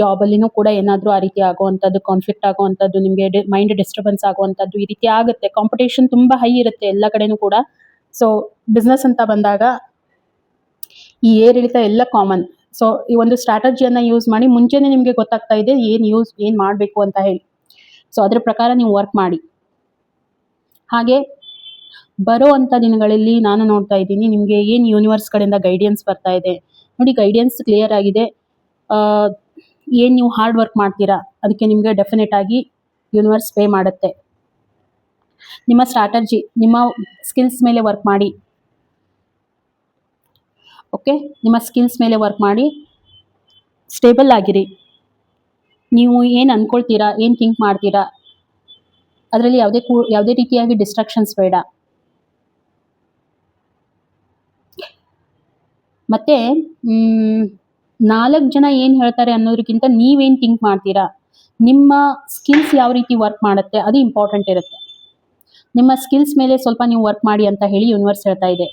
ಜಾಬಲ್ಲಿನೂ ಕೂಡ ಏನಾದರೂ ಆ ರೀತಿ ಆಗುವಂಥದ್ದು, ಕಾನ್ಫ್ಲಿಕ್ಟ್ ಆಗುವಂಥದ್ದು, ನಿಮಗೆ ಮೈಂಡ್ ಡಿಸ್ಟರ್ಬೆನ್ಸ್ ಆಗುವಂಥದ್ದು ಈ ರೀತಿ ಆಗುತ್ತೆ. ಕಾಂಪಿಟೇಷನ್ ತುಂಬ ಹೈ ಇರುತ್ತೆ ಎಲ್ಲ ಕಡೆನೂ ಕೂಡ. ಸೊ ಬಿಸ್ನೆಸ್ ಅಂತ ಬಂದಾಗ ಈ ಏರಿಳಿತ ಎಲ್ಲ ಕಾಮನ್. ಸೊ ಈ ಒಂದು ಸ್ಟ್ರಾಟಜಿಯನ್ನು ಯೂಸ್ ಮಾಡಿ ಮುಂಚೆನೇ ನಿಮಗೆ ಗೊತ್ತಾಗ್ತಾ ಇದೆ ಏನು ಮಾಡಬೇಕು ಅಂತ ಹೇಳಿ. ಸೊ ಅದರ ಪ್ರಕಾರ ನೀವು ವರ್ಕ್ ಮಾಡಿ. ಹಾಗೆ ಬರೋ ಅಂಥ ದಿನಗಳಲ್ಲಿ ನಾನು ನೋಡ್ತಾ ಇದ್ದೀನಿ ನಿಮಗೆ ಏನು ಯೂನಿವರ್ಸ್ ಕಡೆಯಿಂದ ಗೈಡೆನ್ಸ್ ಬರ್ತಾ ಇದೆ ನೋಡಿ. ಗೈಡೆನ್ಸ್ ಕ್ಲಿಯರ್ ಆಗಿದೆ. ಏನು ನೀವು ಹಾರ್ಡ್ ವರ್ಕ್ ಮಾಡ್ತೀರಾ ಅದಕ್ಕೆ ನಿಮಗೆ ಡೆಫಿನೆಟ್ ಆಗಿ ಯೂನಿವರ್ಸ್ ಪೇ ಮಾಡುತ್ತೆ. ನಿಮ್ಮ ಸ್ಟ್ರಾಟಜಿ, ನಿಮ್ಮ ಸ್ಕಿಲ್ಸ್ ಮೇಲೆ ವರ್ಕ್ ಮಾಡಿ. ಓಕೆ, ನಿಮ್ಮ ಸ್ಕಿಲ್ಸ್ ಮೇಲೆ ವರ್ಕ್ ಮಾಡಿ, ಸ್ಟೇಬಲ್ ಆಗಿರಿ. ನೀವು ಏನು ಅಂದ್ಕೊಳ್ತೀರಾ, ಏನು ಥಿಂಕ್ ಮಾಡ್ತೀರಾ ಅದರಲ್ಲಿ ಯಾವುದೇ ರೀತಿಯಾಗಿ ಡಿಸ್ಟ್ರಾಕ್ಷನ್ಸ್ ಬೇಡ. ಮತ್ತು 4 ಜನ ಏನು ಹೇಳ್ತಾರೆ ಅನ್ನೋದಕ್ಕಿಂತ ನೀವೇನು ಥಿಂಕ್ ಮಾಡ್ತೀರಾ, ನಿಮ್ಮ ಸ್ಕಿಲ್ಸ್ ಯಾವ ರೀತಿ ವರ್ಕ್ ಮಾಡುತ್ತೆ ಅದು ಇಂಪಾರ್ಟೆಂಟ್ ಇರುತ್ತೆ. ನಿಮ್ಮ ಸ್ಕಿಲ್ಸ್ ಮೇಲೆ ಸ್ವಲ್ಪ ನೀವು ವರ್ಕ್ ಮಾಡಿ ಅಂತ ಹೇಳಿ ಯೂನಿವರ್ಸ್ ಹೇಳ್ತಾ ಇದೆ.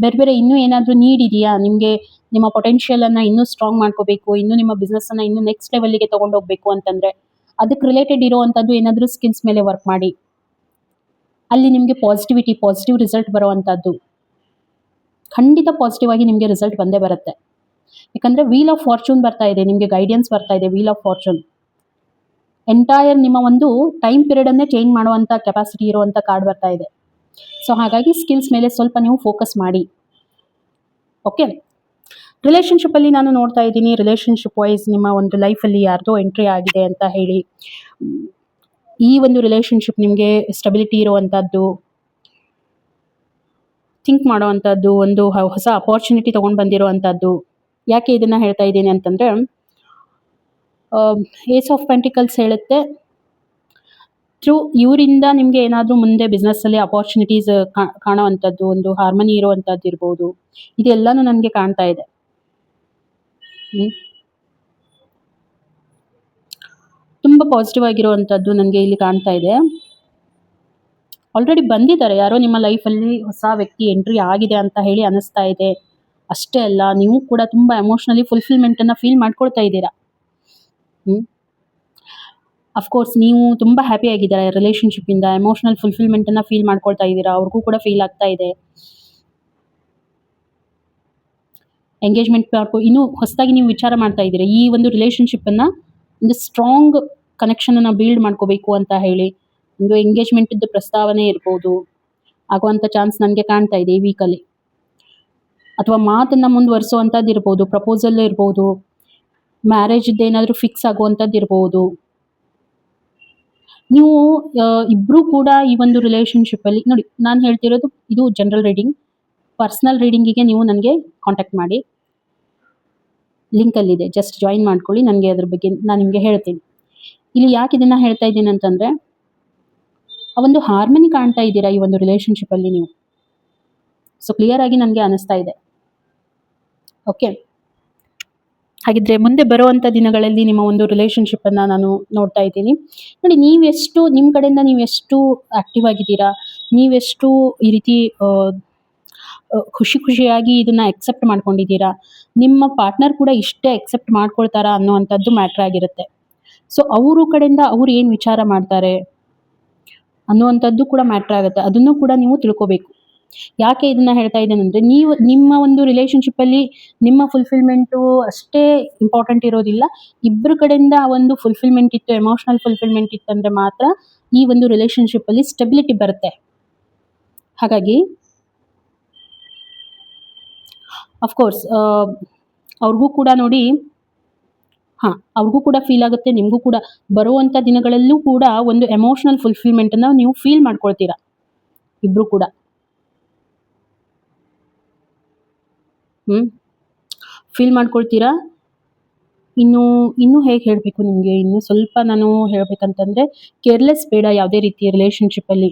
ಬೇರೆ ಇನ್ನೂ ಏನಾದರೂ ನೀಡ್ ಇದೆಯಾ ನಿಮಗೆ, ನಿಮ್ಮ ಪೊಟೆನ್ಷಿಯಲನ್ನು ಇನ್ನೂ ಸ್ಟ್ರಾಂಗ್ ಮಾಡ್ಕೋಬೇಕು, ಇನ್ನೂ ನಿಮ್ಮ ಬಿಸ್ನೆಸ್ಸನ್ನು ಇನ್ನೂ ನೆಕ್ಸ್ಟ್ ಲೆವೆಲ್ಗೆ ತೊಗೊಂಡೋಗ್ಬೇಕು ಅಂತಂದರೆ ಅದಕ್ಕೆ ರಿಲೇಟೆಡ್ ಇರೋವಂಥದ್ದು ಏನಾದರೂ ಸ್ಕಿಲ್ಸ್ ಮೇಲೆ ವರ್ಕ್ ಮಾಡಿ. ಅಲ್ಲಿ ನಿಮಗೆ ಪಾಸಿಟಿವ್ ರಿಸಲ್ಟ್ ಬರುವಂಥದ್ದು, ಖಂಡಿತ ಪಾಸಿಟಿವ್ ಆಗಿ ನಿಮಗೆ ರಿಸಲ್ಟ್ ಬಂದೇ ಬರುತ್ತೆ. ಯಾಕಂದರೆ ವೀಲ್ ಆಫ್ ಫಾರ್ಚೂನ್ ಬರ್ತಾ ಇದೆ, ನಿಮಗೆ ಗೈಡೆನ್ಸ್ ಬರ್ತಾ ಇದೆ. ವೀಲ್ ಆಫ್ ಫಾರ್ಚೂನ್ ಎಂಟೈರ್ ನಿಮ್ಮ ಒಂದು ಟೈಮ್ ಪೀರಿಯಡನ್ನೇ ಚೇಂಜ್ ಮಾಡುವಂಥ ಕೆಪಾಸಿಟಿ ಇರುವಂಥ ಕಾರ್ಡ್ ಬರ್ತಾ ಇದೆ. ಸೊ ಹಾಗಾಗಿ ಸ್ಕಿಲ್ಸ್ ಮೇಲೆ ಸ್ವಲ್ಪ ನೀವು ಫೋಕಸ್ ಮಾಡಿ. ಓಕೆ, ರಿಲೇಷನ್ಶಿಪ್ಪಲ್ಲಿ ನಾನು ನೋಡ್ತಾ ಇದ್ದೀನಿ, ರಿಲೇಷನ್ಶಿಪ್ ವೈಸ್ ನಿಮ್ಮ ಒಂದು ಲೈಫಲ್ಲಿ ಯಾರ್ದೋ ಎಂಟ್ರಿ ಆಗಿದೆ ಅಂತ ಹೇಳಿ. ಈ ಒಂದು ರಿಲೇಷನ್ಶಿಪ್ ನಿಮಗೆ ಸ್ಟೆಬಿಲಿಟಿ ಇರುವಂಥದ್ದು, ಥಿಂಕ್ ಮಾಡೋವಂಥದ್ದು, ಒಂದು ಹೊಸ ಅಪಾರ್ಚುನಿಟಿ ತೊಗೊಂಡು ಬಂದಿರುವಂಥದ್ದು. ಯಾಕೆ ಇದನ್ನು ಹೇಳ್ತಾ ಇದ್ದೀನಿ ಅಂತಂದರೆ ಏಸ್ ಆಫ್ ಪೆಂಟಿಕಲ್ಸ್ ಹೇಳುತ್ತೆ, ಥ್ರೂ ಇವರಿಂದ ನಿಮಗೆ ಏನಾದರೂ ಮುಂದೆ ಬಿಸ್ನೆಸ್ಸಲ್ಲಿ ಅಪಾರ್ಚುನಿಟೀಸ್ ಕಾಣುವಂಥದ್ದು, ಒಂದು ಹಾರ್ಮನಿ ಇರುವಂಥದ್ದು ಇರ್ಬೋದು. ಇದೆಲ್ಲನೂ ನನಗೆ ಕಾಣ್ತಾ ಇದೆ. ತುಂಬ ಪಾಸಿಟಿವ್ ಆಗಿರುವಂಥದ್ದು ನನಗೆ ಇಲ್ಲಿ ಕಾಣ್ತಾ ಇದೆ. ಆಲ್ರೆಡಿ ಬಂದಿದ್ದಾರೆ ಯಾರೋ ನಿಮ್ಮ ಲೈಫಲ್ಲಿ, ಹೊಸ ವ್ಯಕ್ತಿ ಎಂಟ್ರಿ ಆಗಿದೆ ಅಂತ ಹೇಳಿ ಅನ್ನಿಸ್ತಾ ಇದೆ. ಅಷ್ಟೇ ಅಲ್ಲ, ನೀವು ಕೂಡ ತುಂಬ ಎಮೋಷ್ನಲಿ ಫುಲ್ಫಿಲ್ಮೆಂಟನ್ನು ಫೀಲ್ ಮಾಡ್ಕೊಳ್ತಾ ಇದ್ದೀರಾ. ಅಫ್ಕೋರ್ಸ್ ನೀವು ತುಂಬ ಹ್ಯಾಪಿ ಆಗಿದ್ದೀರಾ ರಿಲೇಷನ್ಶಿಪ್ಪಿಂದ, ಎಮೋಷನಲ್ ಫುಲ್ಫಿಲ್ಮೆಂಟನ್ನು ಫೀಲ್ ಮಾಡ್ಕೊಳ್ತಾ ಇದ್ದೀರಾ, ಅವ್ರಿಗೂ ಕೂಡ ಫೀಲ್ ಆಗ್ತಾ ಇದೆ. ಎಂಗೇಜ್ಮೆಂಟ್ ಇನ್ನೂ ಹೊಸದಾಗಿ ನೀವು ವಿಚಾರ ಮಾಡ್ತಾ ಇದ್ದೀರಾ ಈ ಒಂದು ರಿಲೇಷನ್ಶಿಪ್ಪನ್ನು ಒಂದು ಸ್ಟ್ರಾಂಗ್ ಕನೆಕ್ಷನನ್ನು ಬಿಲ್ಡ್ ಮಾಡ್ಕೋಬೇಕು ಅಂತ ಹೇಳಿ ಒಂದು ಎಂಗೇಜ್ಮೆಂಟಿದ್ದು ಪ್ರಸ್ತಾವನೆ ಇರ್ಬೋದು ಆಗುವಂಥ ಚಾನ್ಸ್ ನನಗೆ ಕಾಣ್ತಾ ಇದೆ ಈ ವೀಕಲ್ಲಿ. ಅಥವಾ ಮಾತನ್ನು ಮುಂದುವರಿಸುವಂಥದ್ದು ಇರ್ಬೋದು, ಪ್ರಪೋಸಲ್ ಇರ್ಬೋದು, ಮ್ಯಾರೇಜ್ದು ಏನಾದರೂ ಫಿಕ್ಸ್ ಆಗುವಂಥದ್ದು ಇರ್ಬೋದು. ನೀವು ಇಬ್ಬರೂ ಕೂಡ ಈ ಒಂದು ರಿಲೇಷನ್ಶಿಪ್ಪಲ್ಲಿ ನೋಡಿ, ನಾನು ಹೇಳ್ತಿರೋದು ಇದು ಜನರಲ್ ರೀಡಿಂಗ್. ಪರ್ಸ್ನಲ್ ರೀಡಿಂಗಿಗೆ ನೀವು ನನಗೆ ಕಾಂಟ್ಯಾಕ್ಟ್ ಮಾಡಿ, ಲಿಂಕಲ್ಲಿದೆ, ಜಸ್ಟ್ ಜಾಯಿನ್ ಮಾಡ್ಕೊಳ್ಳಿ. ನನಗೆ ಅದ್ರ ಬಗ್ಗೆ ನಾನು ನಿಮಗೆ ಹೇಳ್ತೀನಿ. ಇಲ್ಲಿ ಯಾಕೆ ಇದನ್ನು ಹೇಳ್ತಾ ಇದ್ದೀನಿ ಅಂತಂದರೆ, ಆ ಒಂದು ಹಾರ್ಮನಿ ಕಾಣ್ತಾ ಇದ್ದೀರಾ ಈ ಒಂದು ರಿಲೇಷನ್ಶಿಪ್ಪಲ್ಲಿ ನೀವು. ಸೊ ಕ್ಲಿಯರ್ ಆಗಿ ನನಗೆ ಅನ್ನಿಸ್ತಾ ಇದೆ. ಓಕೆ, ಹಾಗಿದ್ರೆ ಮುಂದೆ ಬರುವಂಥ ದಿನಗಳಲ್ಲಿ ನಿಮ್ಮ ಒಂದು ರಿಲೇಷನ್ಶಿಪ್ಪನ್ನು ನಾನು ನೋಡ್ತಾ ಇದ್ದೀನಿ. ನೋಡಿ, ನೀವೆಷ್ಟು ನಿಮ್ಮ ಕಡೆಯಿಂದ ನೀವೆಷ್ಟು ಆ್ಯಕ್ಟಿವ್ ಆಗಿದ್ದೀರಾ, ನೀವೆಷ್ಟು ಈ ರೀತಿ ಖುಷಿಯಾಗಿ ಇದನ್ನು ಎಕ್ಸೆಪ್ಟ್ ಮಾಡ್ಕೊಂಡಿದ್ದೀರಾ, ನಿಮ್ಮ ಪಾರ್ಟ್ನರ್ ಕೂಡ ಇಷ್ಟೇ ಎಕ್ಸೆಪ್ಟ್ ಮಾಡ್ಕೊಳ್ತಾರಾ ಅನ್ನೋವಂಥದ್ದು ಮ್ಯಾಟ್ರ್ ಆಗಿರುತ್ತೆ. ಸೊ ಅವರು ಕಡೆಯಿಂದ ಅವ್ರು ಏನು ವಿಚಾರ ಮಾಡ್ತಾರೆ ಅನ್ನುವಂಥದ್ದು ಕೂಡ ಮ್ಯಾಟ್ರ್ ಆಗುತ್ತೆ. ಅದನ್ನು ಕೂಡ ನೀವು ತಿಳ್ಕೋಬೇಕು. ಯಾಕೆ ಇದನ್ನ ಹೇಳ್ತಾ ಇದ್ದೇನೆ ಅಂದರೆ, ನೀವು ನಿಮ್ಮ ಒಂದು ರಿಲೇಷನ್ಶಿಪ್ಪಲ್ಲಿ ನಿಮ್ಮ ಫುಲ್ಫಿಲ್ಮೆಂಟು ಅಷ್ಟೇ ಇಂಪಾರ್ಟೆಂಟ್ ಇರೋದಿಲ್ಲ. ಇಬ್ಬರ ಕಡೆಯಿಂದ ಆ ಒಂದು ಫುಲ್ಫಿಲ್ಮೆಂಟ್ ಇತ್ತು, ಎಮೋಷ್ನಲ್ ಫುಲ್ಫಿಲ್ಮೆಂಟ್ ಇತ್ತಂದರೆ ಮಾತ್ರ ಈ ಒಂದು ರಿಲೇಷನ್ಶಿಪ್ಪಲ್ಲಿ ಸ್ಟೆಬಿಲಿಟಿ ಬರುತ್ತೆ. ಹಾಗಾಗಿ ಅಫ್ಕೋರ್ಸ್ ಅವ್ರಿಗೂ ಕೂಡ ನೋಡಿ, ಅವ್ರಿಗೂ ಕೂಡ ಫೀಲ್ ಆಗುತ್ತೆ, ನಿಮಗೂ ಕೂಡ ಬರುವಂಥ ದಿನಗಳಲ್ಲೂ ಕೂಡ ಒಂದು ಎಮೋಷ್ನಲ್ ಫುಲ್ಫಿಲ್ಮೆಂಟನ್ನು ನೀವು ಫೀಲ್ ಮಾಡ್ಕೊಳ್ತೀರಾ ಇಬ್ಬರು ಕೂಡ. ಫೀಲ್ ಮಾಡ್ಕೊಳ್ತೀರಾ. ಇನ್ನೂ ಹೇಗೆ ಹೇಳಬೇಕು ನಿಮಗೆ, ಇನ್ನೂ ಸ್ವಲ್ಪ ನಾನು ಹೇಳಬೇಕಂತಂದರೆ, ಕೇರ್ಲೆಸ್ ಬೇಡ ಯಾವುದೇ ರೀತಿಯ ರಿಲೇಷನ್ಶಿಪ್ಪಲ್ಲಿ.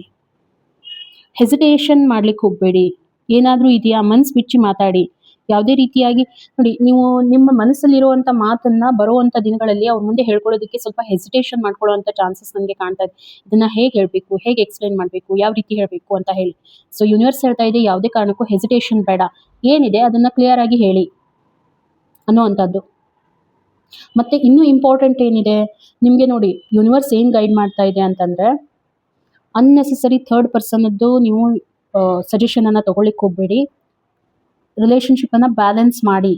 ಹೆಸಿಟೇಷನ್ ಮಾಡ್ಲಿಕ್ಕೆ ಹೋಗಬೇಡಿ. ಏನಾದರೂ ಇದೆಯಾ ಮನಸ್ಸು ಬಿಚ್ಚಿ ಮಾತಾಡಿ. ಯಾವುದೇ ರೀತಿಯಾಗಿ ನೋಡಿ, ನೀವು ನಿಮ್ಮ ಮನಸ್ಸಲ್ಲಿರುವಂಥ ಮಾತನ್ನು ಬರುವಂಥ ದಿನಗಳಲ್ಲಿ ಅವ್ರ ಮುಂದೆ ಹೇಳ್ಕೊಳ್ಳೋದಕ್ಕೆ ಸ್ವಲ್ಪ ಹೆಸಿಟೇಷನ್ ಮಾಡ್ಕೊಳ್ಳೋವಂಥ ಚಾನ್ಸಸ್ ನನಗೆ ಕಾಣ್ತಾ ಇದೆ. ಇದನ್ನು ಹೇಗೆ ಹೇಳಬೇಕು, ಹೇಗೆ ಎಕ್ಸ್ಪ್ಲೈನ್ ಮಾಡಬೇಕು, ಯಾವ ರೀತಿ ಹೇಳಬೇಕು ಅಂತ ಹೇಳಿ. ಸೊ ಯೂನಿವರ್ಸ್ ಹೇಳ್ತಾ ಇದೆ, ಯಾವುದೇ ಕಾರಣಕ್ಕೂ ಹೆಸಿಟೇಷನ್ ಬೇಡ, ಏನಿದೆ ಅದನ್ನು ಕ್ಲಿಯರ್ ಆಗಿ ಹೇಳಿ ಅನ್ನೋವಂಥದ್ದು. ಮತ್ತು ಇನ್ನೂ ಇಂಪಾರ್ಟೆಂಟ್ ಏನಿದೆ ನಿಮಗೆ ನೋಡಿ, ಯೂನಿವರ್ಸ್ ಏನು ಗೈಡ್ ಮಾಡ್ತಾ ಇದೆ ಅಂತಂದರೆ, ಅನ್ನೆಸೆಸರಿ ಥರ್ಡ್ ಪರ್ಸನದ್ದು ನೀವು ಸಜೆಷನನ್ನು ತೊಗೊಳ್ಳಿಕ್ಕೆ ಹೋಗಬೇಡಿ. ರಿಲೇಷನ್ಶಿಪ್ಪನ್ನು ಬ್ಯಾಲೆನ್ಸ್ ಮಾಡಿ.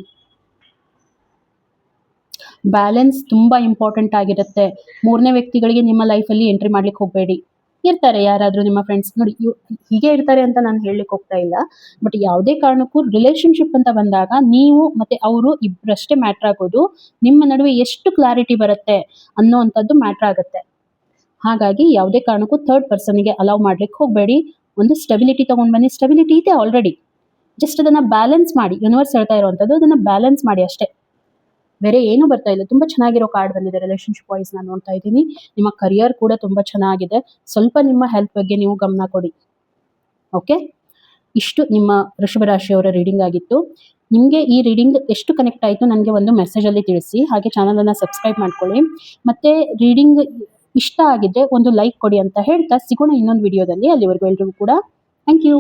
ಬ್ಯಾಲೆನ್ಸ್ ತುಂಬ ಇಂಪಾರ್ಟೆಂಟ್ ಆಗಿರುತ್ತೆ. ಮೂರನೇ ವ್ಯಕ್ತಿಗಳಿಗೆ ನಿಮ್ಮ ಲೈಫಲ್ಲಿ ಎಂಟ್ರಿ ಮಾಡ್ಲಿಕ್ಕೆ ಹೋಗಬೇಡಿ. ಇರ್ತಾರೆ ಯಾರಾದರೂ ನಿಮ್ಮ ಫ್ರೆಂಡ್ಸ್, ನೋಡಿ ಹೀಗೆ ಇರ್ತಾರೆ ಅಂತ ನಾನು ಹೇಳಲಿಕ್ಕೆ ಹೋಗ್ತಾ ಇಲ್ಲ. ಬಟ್ ಯಾವುದೇ ಕಾರಣಕ್ಕೂ ರಿಲೇಷನ್ಶಿಪ್ ಅಂತ ಬಂದಾಗ ನೀವು ಮತ್ತು ಅವರು ಇಬ್ಬರಷ್ಟೇ ಮ್ಯಾಟ್ರ್ ಆಗೋದು. ನಿಮ್ಮ ನಡುವೆ ಎಷ್ಟು ಕ್ಲಾರಿಟಿ ಬರುತ್ತೆ ಅನ್ನೋವಂಥದ್ದು ಮ್ಯಾಟ್ರ್ ಆಗುತ್ತೆ. ಹಾಗಾಗಿ ಯಾವುದೇ ಕಾರಣಕ್ಕೂ ಥರ್ಡ್ ಪರ್ಸನಿಗೆ ಅಲೌ ಮಾಡ್ಲಿಕ್ಕೆ ಹೋಗಬೇಡಿ. ಒಂದು ಸ್ಟೆಬಿಲಿಟಿ ತೊಗೊಂಡು ಬನ್ನಿ. ಸ್ಟೆಬಿಲಿಟಿ ಇದೆ ಆಲ್ರೆಡಿ, ಜಸ್ಟ್ ಅದನ್ನು ಬ್ಯಾಲೆನ್ಸ್ ಮಾಡಿ. ಯೂನಿವರ್ಸ್ ಹೇಳ್ತಾ ಇರುವಂಥದ್ದು ಅದನ್ನು ಬ್ಯಾಲೆನ್ಸ್ ಮಾಡಿ ಅಷ್ಟೇ, ಬೇರೆ ಏನೂ ಬರ್ತಾ ಇಲ್ಲ. ತುಂಬ ಚೆನ್ನಾಗಿರೋ ಕಾರ್ಡ್ ಬಂದಿದೆ ರಿಲೇಷನ್ಶಿಪ್ ವೈಸ್ ನಾನು ನೋಡ್ತಾ ಇದ್ದೀನಿ. ನಿಮ್ಮ ಕರಿಯರ್ ಕೂಡ ತುಂಬ ಚೆನ್ನಾಗಿದೆ. ಸ್ವಲ್ಪ ನಿಮ್ಮ ಹೆಲ್ತ್ ಬಗ್ಗೆ ನೀವು ಗಮನ ಕೊಡಿ. ಓಕೆ, ಇಷ್ಟು ನಿಮ್ಮ ವೃಷಭ ರಾಶಿಯವರ ರೀಡಿಂಗ್ ಆಗಿತ್ತು. ನಿಮಗೆ ಈ ರೀಡಿಂಗ್ ಎಷ್ಟು ಕನೆಕ್ಟ್ ಆಯಿತು ನನಗೆ ಒಂದು ಮೆಸೇಜಲ್ಲಿ ತಿಳಿಸಿ. ಹಾಗೆ ಚಾನಲನ್ನು ಸಬ್ಸ್ಕ್ರೈಬ್ ಮಾಡ್ಕೊಳ್ಳಿ. ಮತ್ತು ರೀಡಿಂಗ್ ಇಷ್ಟ ಆಗಿದ್ದರೆ ಒಂದು ಲೈಕ್ ಕೊಡಿ ಅಂತ ಹೇಳ್ತಾ ಸಿಗೋಣ ಇನ್ನೊಂದು ವಿಡಿಯೋದಲ್ಲಿ. ಅಲ್ಲಿವರೆಗೂ ಎಲ್ರಿಗೂ ಕೂಡ ಥ್ಯಾಂಕ್ ಯು.